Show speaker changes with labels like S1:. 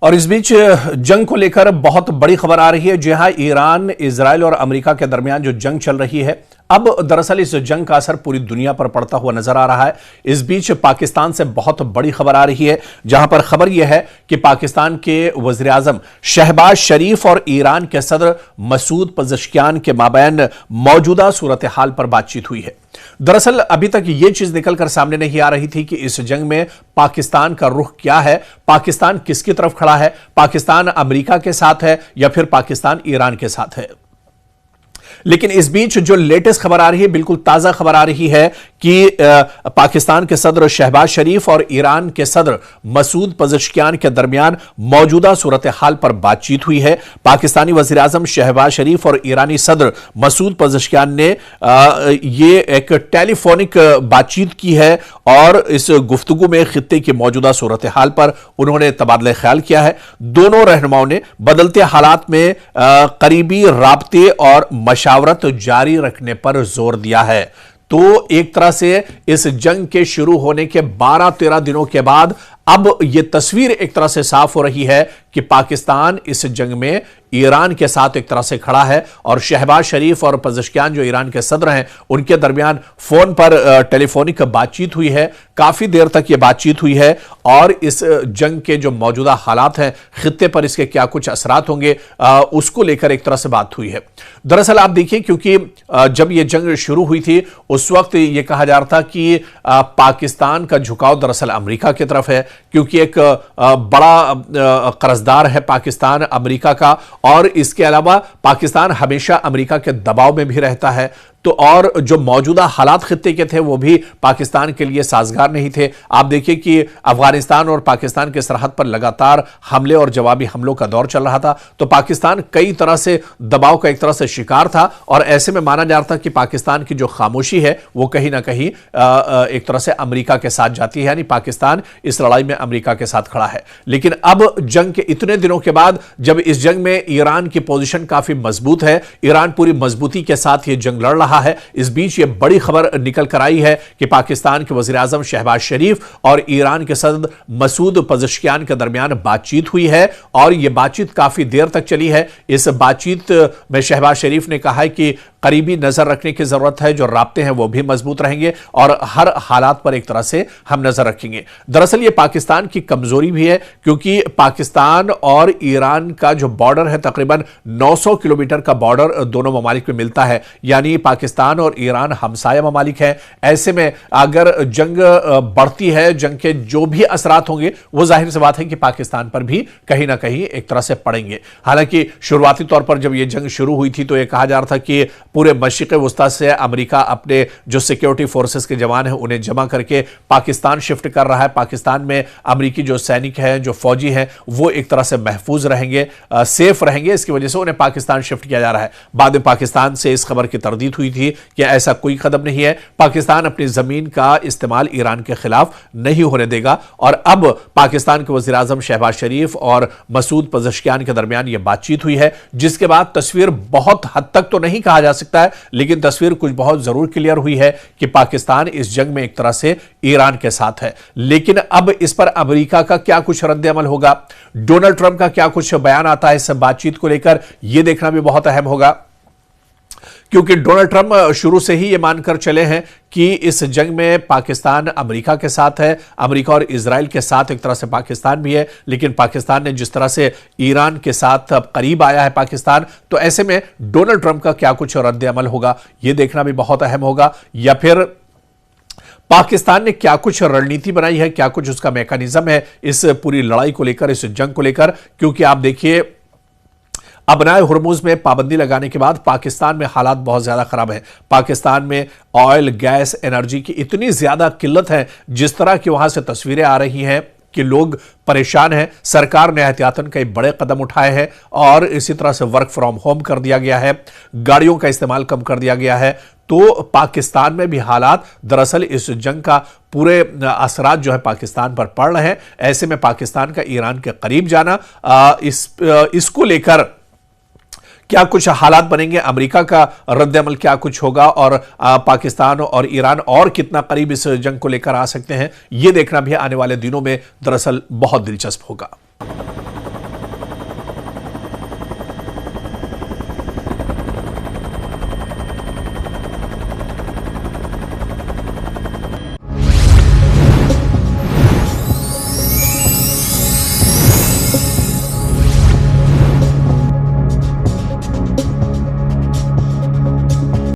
S1: और इस बीच जंग को लेकर बहुत बड़ी खबर आ रही है। जी हां, ईरान, इजराइल और अमेरिका के दरमियान जो जंग चल रही है, अब दरअसल इस जंग का असर पूरी दुनिया पर पड़ता हुआ नजर आ रहा है। इस बीच पाकिस्तान से बहुत बड़ी खबर आ रही है, जहां पर खबर यह है कि पाकिस्तान के वजीर आजम शहबाज शरीफ और ईरान के सदर मसूद पज़ेश्कियान के माबैन मौजूदा सूरत हाल पर बातचीत हुई है। दरअसल अभी तक यह चीज निकलकर सामने नहीं आ रही थी कि इस जंग में पाकिस्तान का रुख क्या है, पाकिस्तान किसकी तरफ खड़ा है, पाकिस्तान अमेरिका के साथ है या फिर पाकिस्तान ईरान के साथ है। लेकिन इस बीच जो लेटेस्ट खबर आ रही है, बिल्कुल ताजा खबर आ रही है कि पाकिस्तान के सदर शहबाज शरीफ और ईरान के सदर मसूद पज़ेश्कियान के दरमियान मौजूदा सूरत हाल पर बातचीत हुई है। पाकिस्तानी वज़ीर आज़म शहबाज शरीफ और ईरानी सदर मसूद पज़ेश्कियान ने ये एक टेलीफोनिक बातचीत की है और इस गुफ्तगू में खित्ते की मौजूदा सूरत हाल पर उन्होंने तबादला ख्याल किया है। दोनों रहनुमाओं ने बदलते हालात में करीबी राब्ते और मशावरत जारी रखने पर जोर दिया है। तो एक तरह से इस जंग के शुरू होने के 12-13 दिनों के बाद अब यह तस्वीर एक तरह से साफ हो रही है कि पाकिस्तान इस जंग में ईरान के साथ एक तरह से खड़ा है और शहबाज शरीफ और पज़ेश्कियान जो ईरान के सदर हैं, उनके दरमियान फोन पर टेलीफोनिक बातचीत हुई है। काफी देर तक यह बातचीत हुई है और इस जंग के जो मौजूदा हालात हैं, खित्ते पर इसके क्या कुछ असरात होंगे, उसको लेकर एक तरह से बात हुई है। दरअसल आप देखिए, क्योंकि जब यह जंग शुरू हुई थी उस वक्त यह कहा जा रहा था कि पाकिस्तान का झुकाव दरअसल अमेरिका की तरफ है, क्योंकि एक बड़ा कर्जदार है पाकिस्तान अमेरिका का, और इसके अलावा पाकिस्तान हमेशा अमेरिका के दबाव में भी रहता है। तो और जो मौजूदा हालात खित्ते के थे वो भी पाकिस्तान के लिए साजगार नहीं थे। आप देखिए कि अफगानिस्तान और पाकिस्तान के सरहद पर लगातार हमले और जवाबी हमलों का दौर चल रहा था, तो पाकिस्तान कई तरह से दबाव का एक तरह से शिकार था और ऐसे में माना जा रहा था कि पाकिस्तान की जो खामोशी है वो कहीं ना कहीं एक तरह से अमेरिका के साथ जाती है, यानी पाकिस्तान इस लड़ाई में अमेरिका के साथ खड़ा है। लेकिन अब जंग के इतने दिनों के बाद, जब इस जंग में ईरान की पोजीशन काफी मजबूत है, ईरान पूरी मजबूती के साथ ये जंग लड़ रहा है, इस बीच ये बड़ी खबर निकल कर आई है कि पाकिस्तान के वज़ीर आज़म शहबाज शरीफ और ईरान के सदर मसूद पज़ेश्कियान के दरमियान बातचीत हुई है और यह बातचीत काफी देर तक चली है। इस बातचीत में शहबाज शरीफ ने कहा है कि करीबी नजर रखने की जरूरत है, जो राब्ते हैं वो भी मजबूत रहेंगे और हर हालात पर एक तरह से हम नजर रखेंगे। दरअसल ये पाकिस्तान की कमजोरी भी है, क्योंकि पाकिस्तान और ईरान का जो बॉर्डर है, तकरीबन 900 किलोमीटर का बॉर्डर दोनों ममालिक में मिलता है, यानी पाकिस्तान और ईरान हमसाया ममालिक है। ऐसे में अगर जंग बढ़ती है, जंग के जो भी असरात होंगे वो जाहिर सी बात है कि पाकिस्तान पर भी कहीं ना कहीं एक तरह से पड़ेंगे। हालांकि शुरुआती तौर पर जब यह जंग शुरू हुई थी तो यह कहा जा रहा था कि पूरे मशरिक़ वस्ता से अमेरिका अपने जो सिक्योरिटी फोर्सेस के जवान हैं उन्हें जमा करके पाकिस्तान शिफ्ट कर रहा है। पाकिस्तान में अमेरिकी जो सैनिक हैं, जो फौजी हैं, वो एक तरह से महफूज रहेंगे, सेफ रहेंगे, इसकी वजह से उन्हें पाकिस्तान शिफ्ट किया जा रहा है। बाद में पाकिस्तान से इस खबर की तरदीद हुई थी कि ऐसा कोई कदम नहीं है, पाकिस्तान अपनी जमीन का इस्तेमाल ईरान के खिलाफ नहीं होने देगा। और अब पाकिस्तान के वज़ीर आज़म शहबाज शरीफ और मसूद पज़ेश्कियान के दरमियान यह बातचीत हुई है, जिसके बाद तस्वीर बहुत हद तक तो नहीं कहा जा सकता है, लेकिन तस्वीर कुछ बहुत जरूर क्लियर हुई है कि पाकिस्तान इस जंग में एक तरह से ईरान के साथ है। लेकिन अब इस पर अमेरिका का क्या कुछ रद्द-ए-अमल होगा, डोनाल्ड ट्रंप का क्या कुछ बयान आता है इस बातचीत को लेकर, यह देखना भी बहुत अहम होगा, क्योंकि डोनाल्ड ट्रंप शुरू से ही यह मानकर चले हैं कि इस जंग में पाकिस्तान अमेरिका के साथ है, अमेरिका और इजराइल के साथ एक तरह से पाकिस्तान भी है। लेकिन पाकिस्तान ने जिस तरह से ईरान के साथ अब करीब आया है पाकिस्तान, तो ऐसे में डोनाल्ड ट्रंप का क्या कुछ रद्द अमल होगा, यह देखना भी बहुत अहम होगा। या फिर पाकिस्तान ने क्या कुछ रणनीति बनाई है, क्या कुछ उसका मैकेनिज्म है इस पूरी लड़ाई को लेकर, इस जंग को लेकर। क्योंकि आप देखिए, अबनाए हुर्मुज में पाबंदी लगाने के बाद पाकिस्तान में हालात बहुत ज्यादा खराब है। पाकिस्तान में ऑयल, गैस, एनर्जी की इतनी ज्यादा किल्लत है, जिस तरह की वहां से तस्वीरें आ रही हैं कि लोग परेशान हैं। सरकार ने एहतियातन कई बड़े कदम उठाए हैं और इसी तरह से वर्क फ्रॉम होम कर दिया गया है, गाड़ियों का इस्तेमाल कम कर दिया गया है। तो पाकिस्तान में भी हालात दरअसल इस जंग का पूरे असरात जो है पाकिस्तान पर पड़ रहे हैं। ऐसे में पाकिस्तान का ईरान के करीब जाना, इसको लेकर क्या कुछ हालात बनेंगे, अमेरिका का रद्द-ए-अमल क्या कुछ होगा और पाकिस्तान और ईरान और कितना करीब इस जंग को लेकर आ सकते हैं, यह देखना भी आने वाले दिनों में दरअसल बहुत दिलचस्प होगा।